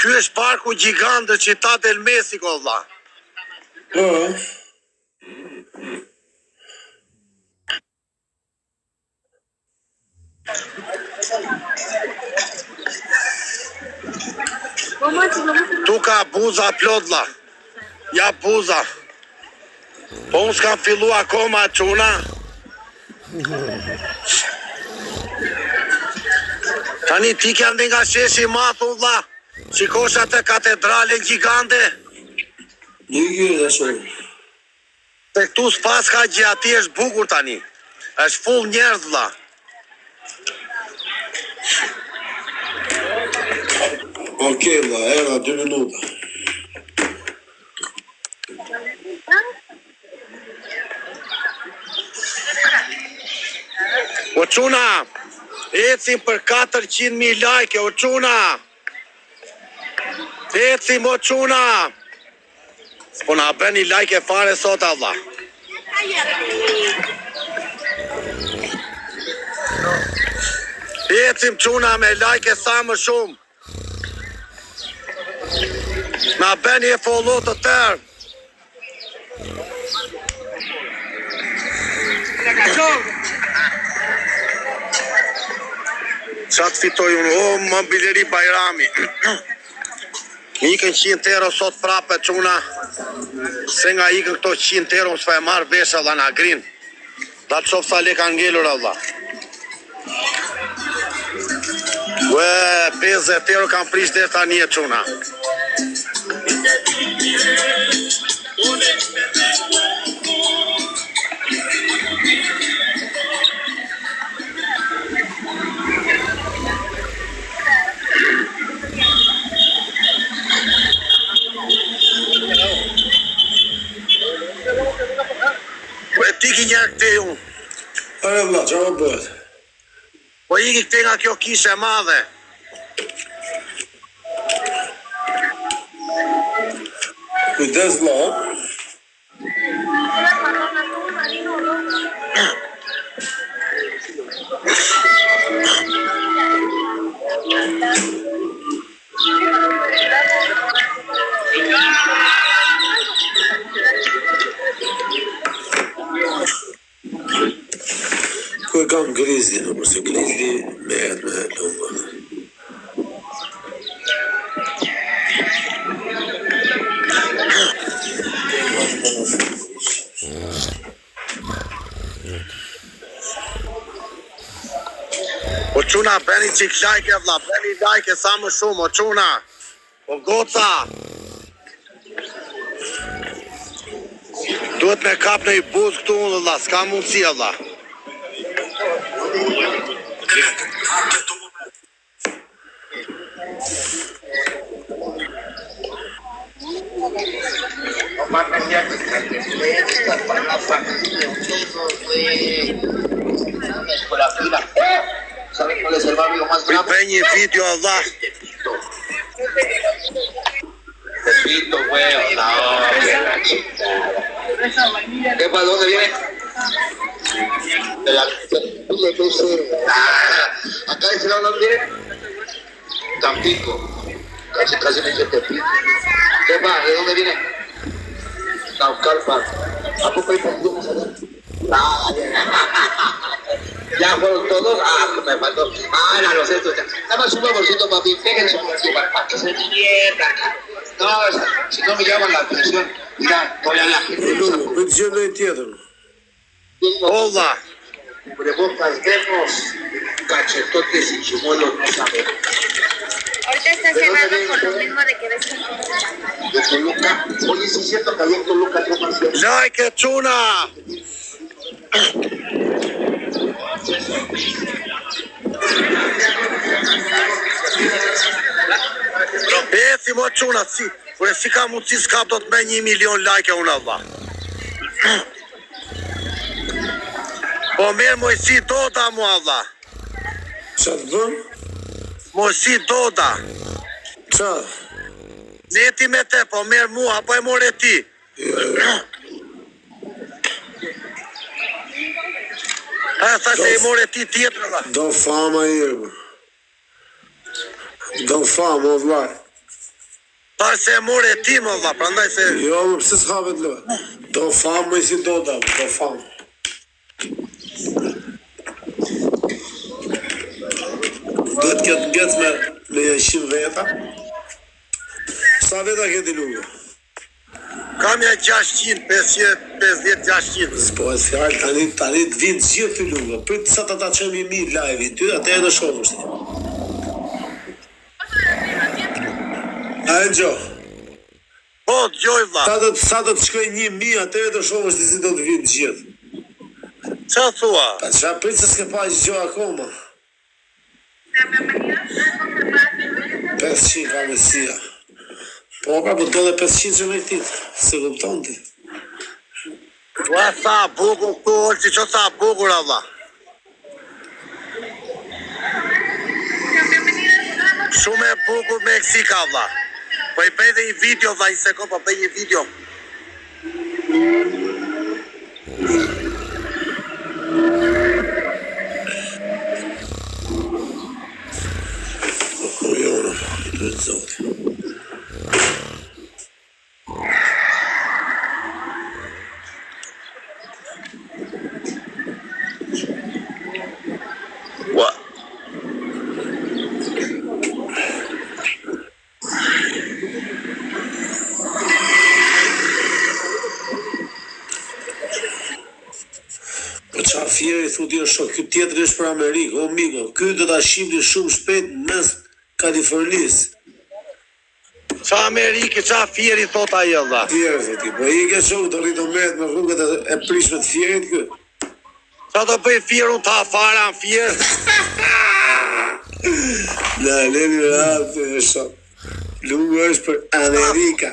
Ky është parku gjigant në Città del Messico, vlla. Tu ka buza plot vlla. Ja buza. Po unë s'kam fillu akoma quna. Tani ti ke ande nga sheshi mathu vlla. Shikosh atë katedrale gjigante. Nuk e da shumë. Se këtu s'pas ka gjë, ati është bukur tani. Është full njerëz vlla. Okej vlla, era 2 minuta. O quna, ecim për 400.000 like, o quna. Ecim o quna. S'po na bëni like e fare sot Allah. Ecim quna me like e sa më shumë. Na bëni e follow të tërë. Qatë fitoj unë, o, mobileri Bajrami. Mi ikën 100 euro sot prape quna. Se nga ikën këto 100 euro s'fa e marrë vesha dhe nga grin. Da të qofë sa le kanë ngellur Allah. Ue, 50 euro kanë prish dhe ta një quna. Tiki njerë këte unë. Are vlla, qa më bëhet? Po iki këte nga kjo kishe madhe. Kujdes vlla. kam Grizzly, në përse Grizzly merret me lunga. O quna, bëni qik like, vlla, bëni like sa më shumë, o quna. O goca. Duhet me kap në i buz këtu unë, vlla, s'ka mundësi, vlla. ¿Sabes cuál es el barrio más Mi bëj një video, vlla. Tepito, weón. No, ¿qué para dónde viene? De la acá de ese lado dónde viene? Tampico. Casi me dice Tepito. ¿Qué va? ¿De dónde viene? Naucalpan. ¿A poco hay problemas allá? Ya fueron todos. Me faltó. Eran los estos. Nada más un favorcito, papi. Péguense un poquito para que se diviertan. No, si no me llaman la atención. Mira, voy a la gente. Pensione tjetër. Olla. Cubrebocas vemos, cachetotes y chimuelos no sabemos. Ahorita está cerrado por lo mismo de que ves que... De Toluca. Oye, sí es cierto que había en Toluca más. Like, quna. Beci mo quna, si, kure si ka mundësi s'kap do të me 1 milion like unë, vlla. Po mirë moj si doda mua, vlla. Qa të bën? Moj si doda. Qa? Neti me te, po mirë mua, apo e more ti. Tha se i more ti tjetër, vlla. Do fama jemi. Do fama, o vllai. Tha se e more ti, më vlla, prandaj se... Jo, më pse s'ka vetë lë. Do fama i si do da, do fama. Do të ketë ngec me 100 veta. Sa veta keti lunga? Kam ja 600, 500, 50, 600. S'po e fjallë, tani të vinë gjithë të lunga. Për sa të ta qëmi mi live-i, ty atë e në shohë është. A e gjo? Po, gjoj, vlla. Sa të të shkoj 1000, atë e të shohë është si do të vinë gjithë. Qa thua? Pa qa pritë se s'ke pa gjë akoma. 500 ka mesia. Po ka po dole 500 që me këtit. Se kupton ti. Ua sa bukur këtu, olë që sa bukur, vlla. Shumë e bukur Meksika, vlla. Po i bëj dhe i video, vlla, i sekon, po bëj një video. Po jo, në të zoti. Ua. Po qa fjeri, thuti o shok, kjo tjetër është për Amerikë, o miko, kjo do ta shifri shumë shpejt mes Kalifornisë. Qa Amerikë, qa fjeri thot ajo, vlla. Fjeri, thuti, po i ke shok të rritë met me rrugët e prishme të fjerit kjo. Qa do bëj fjerun ta fara në fjer? Na, leni ratë e shok. Lungu është për Amerika.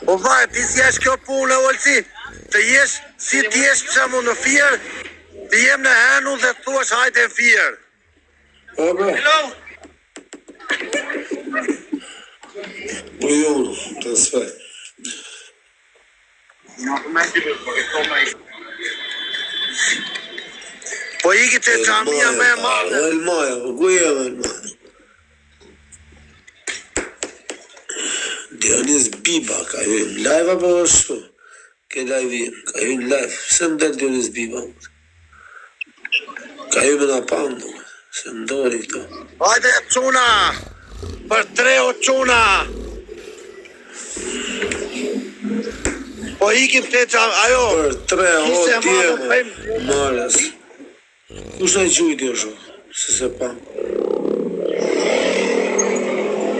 Po vlla, ti si jesh kjo punë, olësi? Të jesh, si ti jesh që mu në fjer, të jem në henu dhe thuash hajde në fjer. Po, po. Po jo, të sfej. Po iki që qamia me e madhe. Elmaja, po ku jam Elmaja? Dionis Biba, ka hynë live apo është? Ke live-in, ka hynë live. Se më del Dionis Biba? Ka ime na pandu, se ndori këto. Hajde çuna, për 3 o çuna. Po ikim te ajo. Për 3 o Kishte tjene, marrë marës. Kush në gjujti o shumë, se pam.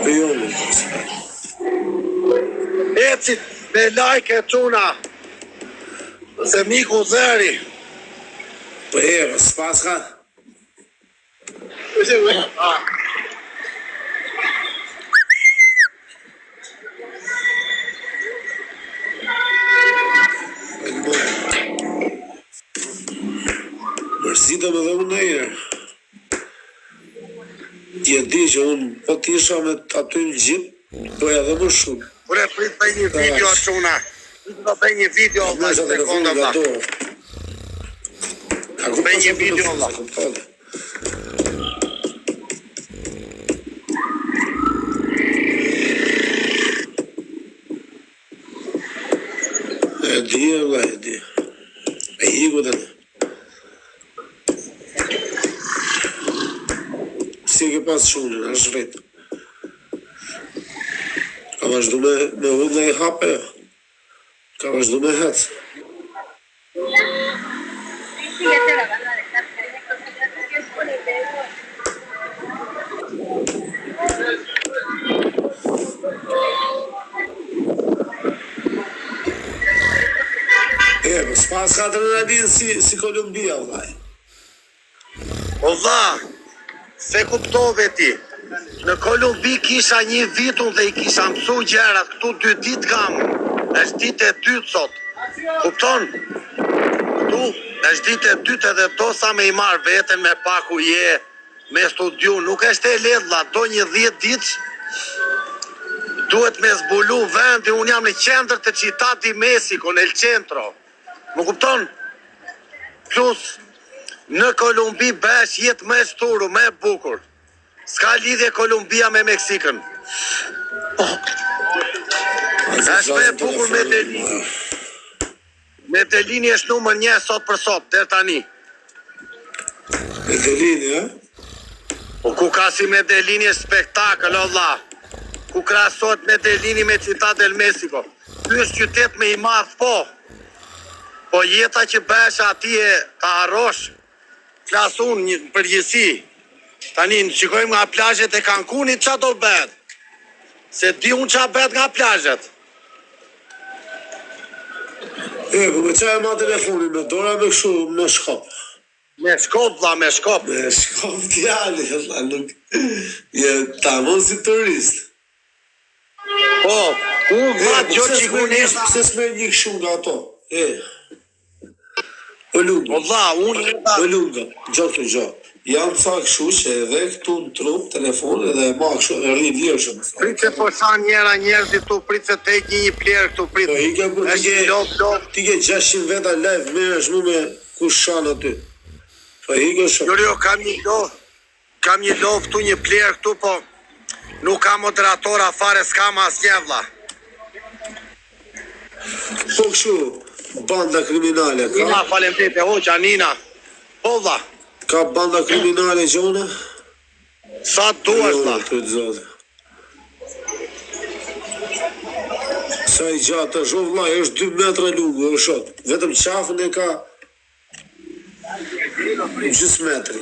Për joni, Ecit me like çuna. Se miku zeri. për ere, s'pas ka? Mërzita me dhe unë në ere. Je di që unë po t'isha me aty në gjip, bëja dhe më shumë. Ure prit bëj një video çuna. Do bëj një video vllai sekonda vlla. Bëj një video vlla. E di vlla, e di. E hiku tani. Si ke pas shumë, në shret. Ka vazhdu me hudh dhe i hape, ka vazhdu me hec. S'pas ka të rënadin si Kolumbia, vllaj. O vlla, se kuptove ti. Në Kolumbi kisha një vitun dhe i kisha mësu gjerat, këtu 2 ditë kam. Është ditë e dytë sot. Kupton? Këtu është ditë e dytë edhe do sa me i marr veten me paku je me studiu. Nuk është e lehtë vlla, do një 10 ditë. Duhet me zbulu vendi, unë jam në qendër të Città di Messico, nel centro. Më kupton? Plus, në Kolumbi besh jetë më e sturu, më e bukur. S'ka lidhje Kolumbia me Meksikën. Është më e bukur Medellini. Medellini është numër 1 sot për sot, deri tani. Medellini, e? Po ku ka si Medellini është spektakël, o vlla. Ku krahasohet Medellini me Città del Messico. Ky është qytet më i madh, po. Po jeta që bësh atje ta harrosh, flas unë një përgjithësi. Tani në shikojmë nga plazhet e Cancunit qa do bëhet. Se di unë qa bëhet nga plazhet. Po me qa e ma telefonin me dora me këshu me shkop. Me shkop, vlla, me shkop. Me shkop t'jali, nuk... Je tamon si turist. Po, unë vlla gjo qikunisht. Pse s'me një këshu nga ato? O lunga. O vlla, unë... O lunga, gjo këtu gjo. Janë ca këshu që edhe këtu në trup, telefonin dhe ma këshu e rri vjerëshëm. Prit se po sa njera njerëzit tu, prit se te një plerë këtu, prit. Po, është një lop. Ti ke 600 veta live, me është mu me kushan aty. Po, shumë. Jo, kam një lop këtu, një plerë këtu, po nuk kam moderatora fare, s'kam asnjë vlla. Po këshu, banda kriminale, ka? Nina, faleminderit, hoqja, Nina. Po vlla. Ka banda kriminale gjona? Sa duash vlla. Sa i gjatë është, o vllai, është 2 metra lungu, o shot. Vetëm qafën e ka gjys metri.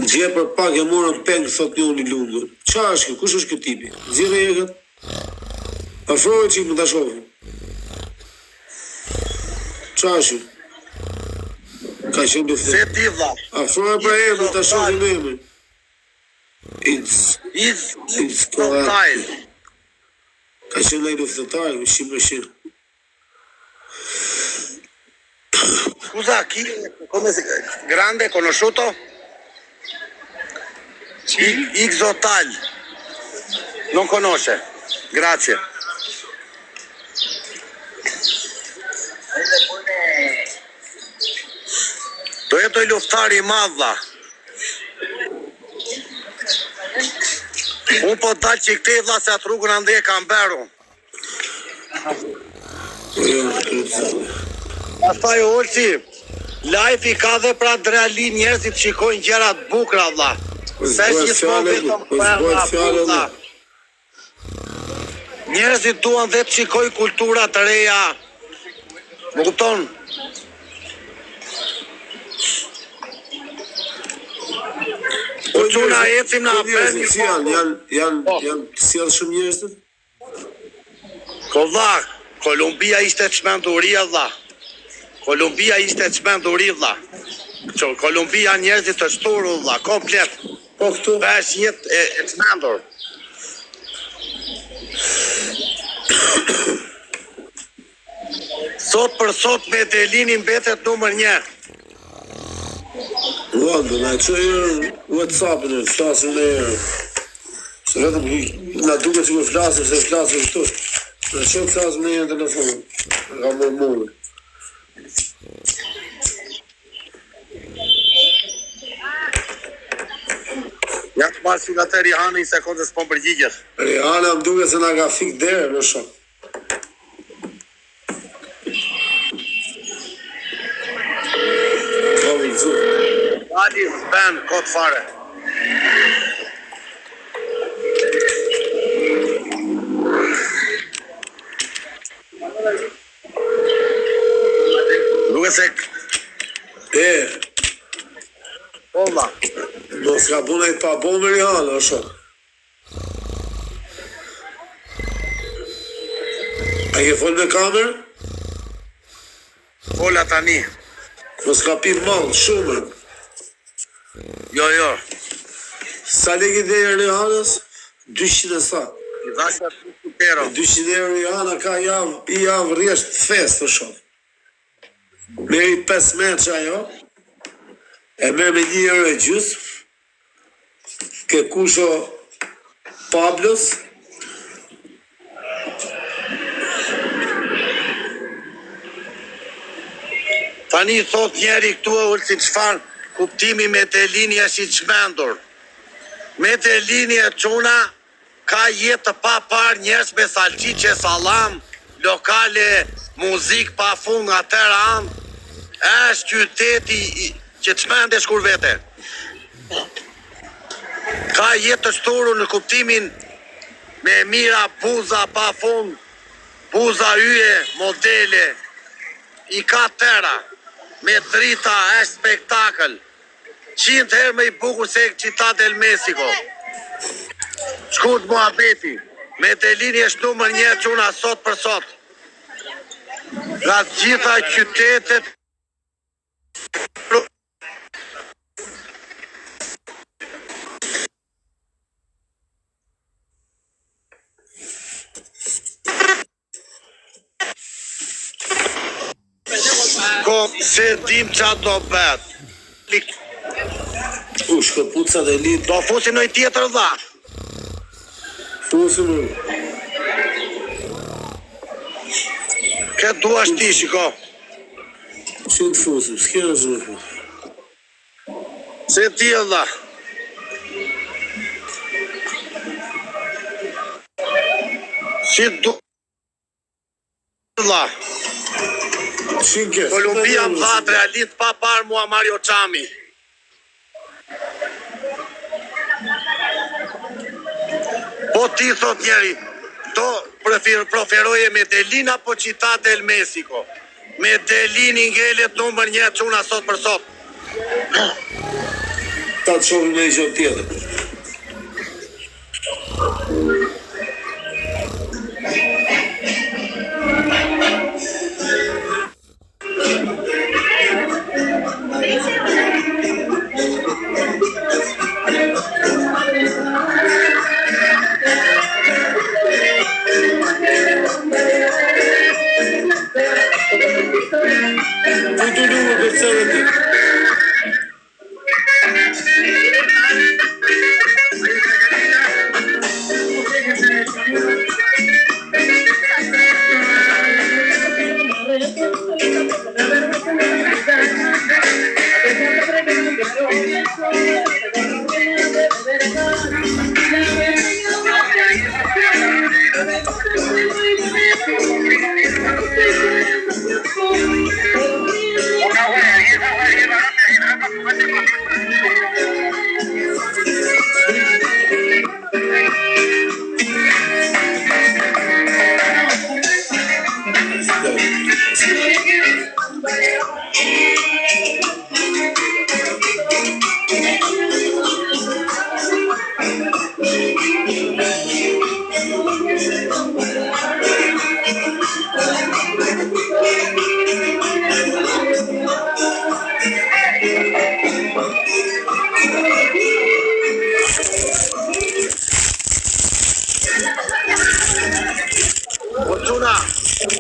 Gje për pak e morën peng, thot njoni lungën. Qa është kjo? Kush është kjo tipi? Zire jekët? Afrojë që i më të shofë. Qa është? Ka qenë duftër. Se ti vlla. Afrojë pra e më të shofë me me. It's total. Ka qenë lej duftëtar, 100%. Scusa, come si... Grande, conosciuto? Xotal. Non conosce. Grazie. Do jetoj luftari i madh vlla. Unë po dal që këtej vlla se atë rrugën ande e kam beru. Pastaj Olsi, live i ka dhe për adrenalin, njerëzit shikojnë gjëra të bukura vlla. Se gjithmonë vetëm për njerëzit duan dhe të shikojnë kultura të reja. Më kupton? Po çuna ecim në apel. Janë sjellshëm njerëzit? Po vlla, Kolumbia ishte çmenduri vlla. Kolumbia ishte çmenduri vlla. Kolumbia njerëzit të shturur vlla, komplet. Po këtu Bash jetë e çmendur. Sot për sot Medellini mbetet numër 1. Wanda, na çojë WhatsApp-in, flasim ne. Se vetëm na duket sikur flasim këtu. Na çoj flasim ne në telefon. Nga murmuri. Ja të marrë si nga të Rihana i sekundës po më përgjigjesh. Rihana më duket se na ka fik derë në shok. Ali s'ben kot fare. Duke se Olla. Mos ka bunaj pa bon me Rihana, shok. A ke fol me kamerë? Ola tani. Mos ka pi mall, shumë. Jo. Sa leki dhe e Rihanës? 200 e sa. I dhasha 200 euro. 200 euro Rihana ka javë rjesht fest të shumë. Meri 5 metra ajo, e merr me 1 euro e gjys, ke kusho Pablos, Tani thot njeri këtu e ulsi çfarë kuptimi Medellini është i çmendur. Medellini e çuna ka jetë të pa parë, njerëz me salçiçe, sallam, lokale, muzik pa fund nga tëra anë. Është qyteti që çmendesh kur vete. Ka jetë të shturur në kuptimin me mira, buza pa fund, buza yje, modele, i ka tëra. Me drita është spektakël. 100 herë më i bukur se Città del Messico. Shkurt muhabeti. Medellini është numër 1 çuna sot për sot. Nga të gjitha qytetet se dim qa do bet. shkëpuca dhe lidh. Do fusim në i tjetër dha. Fusim. Këtë duash ti, shiko. Që të fusim, s'kena që në fusim. Se ti e dha. Si du... dha. Kolumbia më dha realit pa parë mua Mario Chami. Po ti thot njeri, do preferoje Medellin apo Città del Messico? Medellin ngelet numër 1 çuna sot për sot. Ta të shohim në gjë tjetër.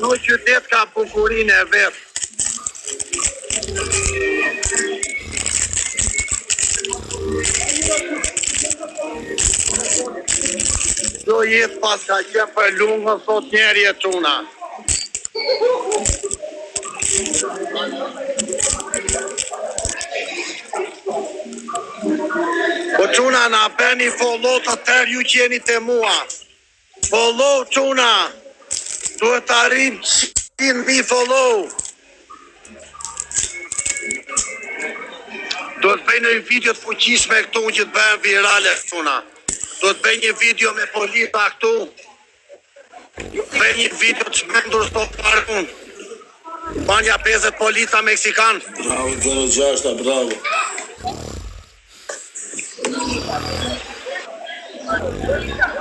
Në qytet ka bukurinë e vet. Do jetë pas ka qenë për lungën, thot njeri e tuna. Po quna na bëni follow të tërë ju që jeni të mua. Follow quna. Duhet të arrim 100.000 follow. Do të bëj një video të fuqishme këtu që të bëjmë virale quna. Do të bëj një video me polita këtu. Bëj një video të shmendur sot parun. Banja 50 polita meksikan. Bravo, 06, bravo.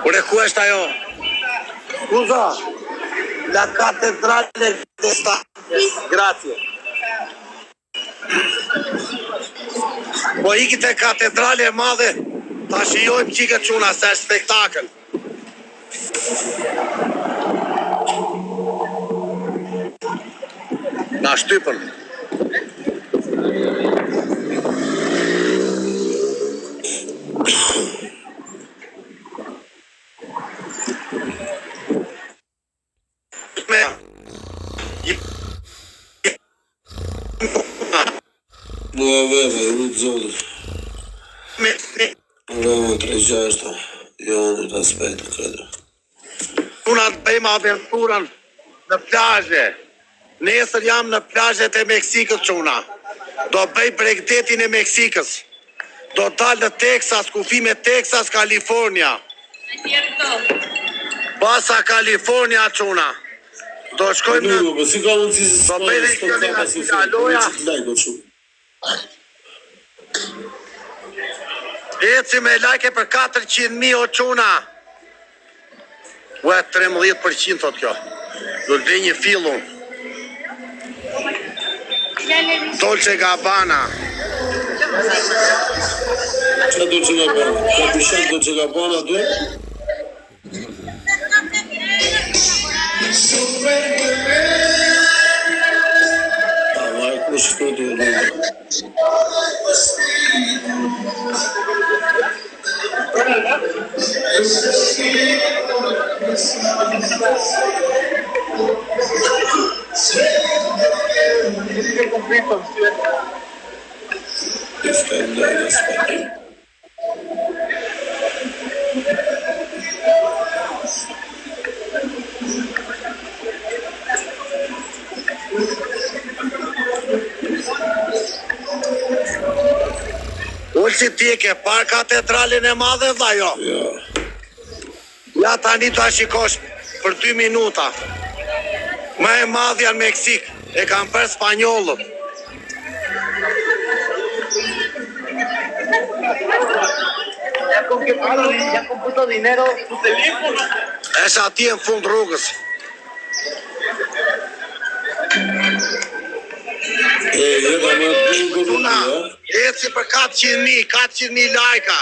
Ure, ku është ajo? Scusa, la cattedrale de sta. Grazie. Po ikit e katedrale e madhe, ta shijojmë qike quna se është spektakël. Na shtypën. Unë të zotë. Unë 36, jo në të aspektu, kredo. Una të bëjmë aventurën në plazhe. Nesër jam në plazhet e Meksikës quna. Do bëj bregdetin e Meksikës. Do dalë në Texas, kufi me Texas, Kalifornia. Basa Kalifornia quna. Do shkojmë në... Po si ka mundësi se Do bëj dhe këllë nga Sinaloja. Eci me like për 400.000 o quna. Ue, 13% thot kjo. Do të bëj një fillun. Dolce Gabbana. Qa Dolce Gabbana? Ka pishan Dolce Gabbana dhe? Vaj, kush të të dhe? Ullë si ti e ke par katedralin e madhe dha jo? Ja. Ja tani ta shikosh për 2 minuta. Ma e madhja në Meksik, e kam për spanjollët. Ya computo dinero tu teléfono. Esha ati në fund rrugës. Jeta më të bingë Tuna, eci për 400.000 lajka.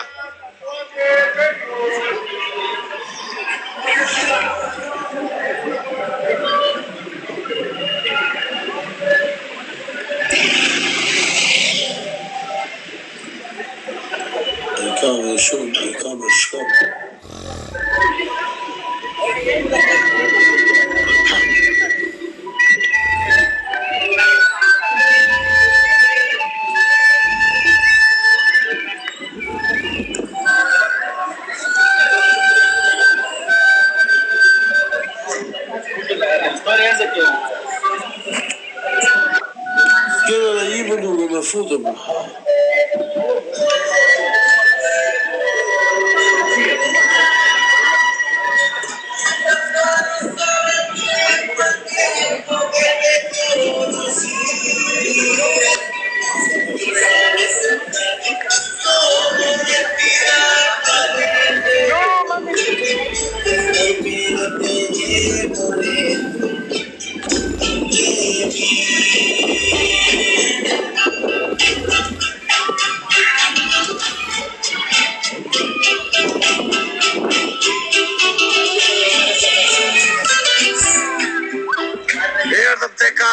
E kam e shumë, e kam e shkap. Kena në një për duke me futëm.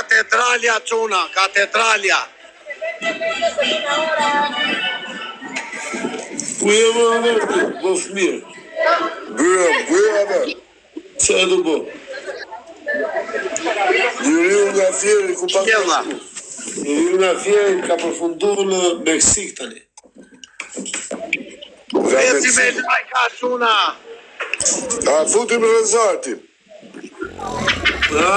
katedralja çuna, katedralja. Ku je më avërti, bo fëmirë? Bëra dhe. Qa e du bo? Njëriu nga fjeri ku pa Qella. Njëriu nga fjeri ka përfundu në Meksik tani. Veci me lajka çuna. A futim rezartin. Ha?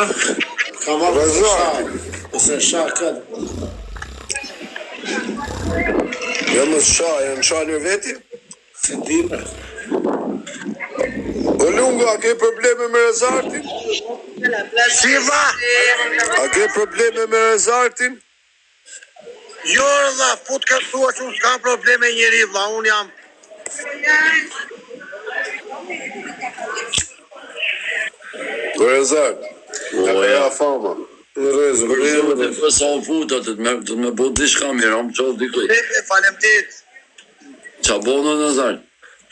Ka ma Rezartin. Ose shak këtë. Jam në shah një veti? Se di pra. O Lungo, a ke probleme me rezartin? Si va? A ke probleme me rezartin? Jo valla, fut ka thua që unë s'kam probleme njeri valla, unë jam. Rezart. Nga ka ja fama. Rezo, Për sa u futa të me bo diçka mirë, am qo dikuj. Faleminderit. Qa bo në Nazar?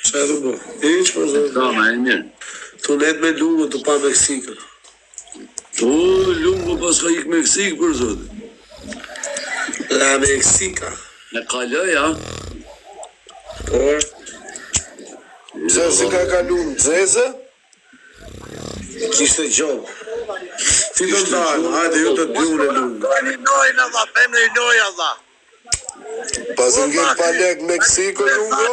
qa e du bo? Iq për zonë. Ka me e mirë. Tu net me Lungo të pa Meksikën. Tu, Lungo pas ka ik Meksik për zotë. La Meksika. Në kaloj, ja? Por, Pse si ka kalu në Zeze? kishte gjobë. Ti do të dalë, hajde ju të dyune Lungo. Një lojnë valla, bëjmë një lojë valla. Pas ngel pa lek Meksiko, Lungo?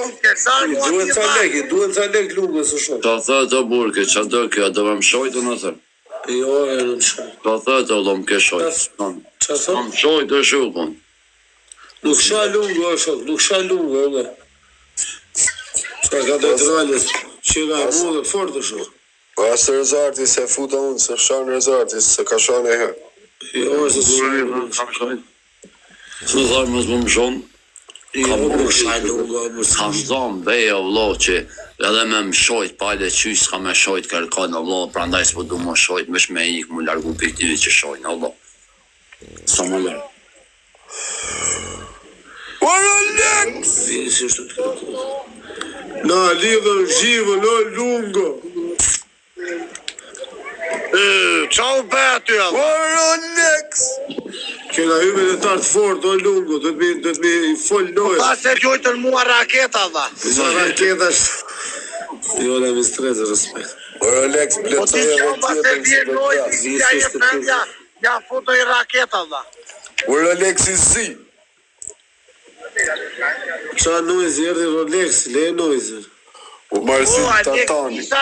Duhet ca lek Lungo së shumë. Ta thë të burke, qa do kjo, do më shojtë në thërë. Jo, e në më shumë. Ta thë të do më ke shojtë. Qa thot? Më shojtë të shukon. Nuk sha Lungo, e shok, nuk sha Lungo, e dhe. Qa ka katedralës, që nga mu dhe fort të shok. As rezarti se futa unë, se shan rezarti, se ka shan e her. Jo, se së Kam shojtë. Së thërë mësë më shonë. Jo, nuk sha Lungo, e mësë. Kam zonë beja vlo që edhe me më shojt, pajde qysh s'ka me shojt kërkan, vlo, prandaj s'po du më shojt, mësh me ik, më largu piktivi që shojnë, vlo. Sa më largu. Ora lek! Vini si është të këtë. Na, lidhën zhivën, o Lungo. Qa u bë aty valla? Ora lek! Kena hyme dhe tartë fort, o Lungo, do të me i fol nojë. Pa se gjojtën mua raketa valla. Sa raketash. Jo, në mi strezë, respekt. Ora lek, Po ti pletësoja qa dhe pa se tjetën si vjen për lojë, plas. si ja je prendja, ja futoj raketa valla. Ora lek si zi. Qa nojzë, erdi Rolex, le nojzë. U marësi O, Alex, tatani. isa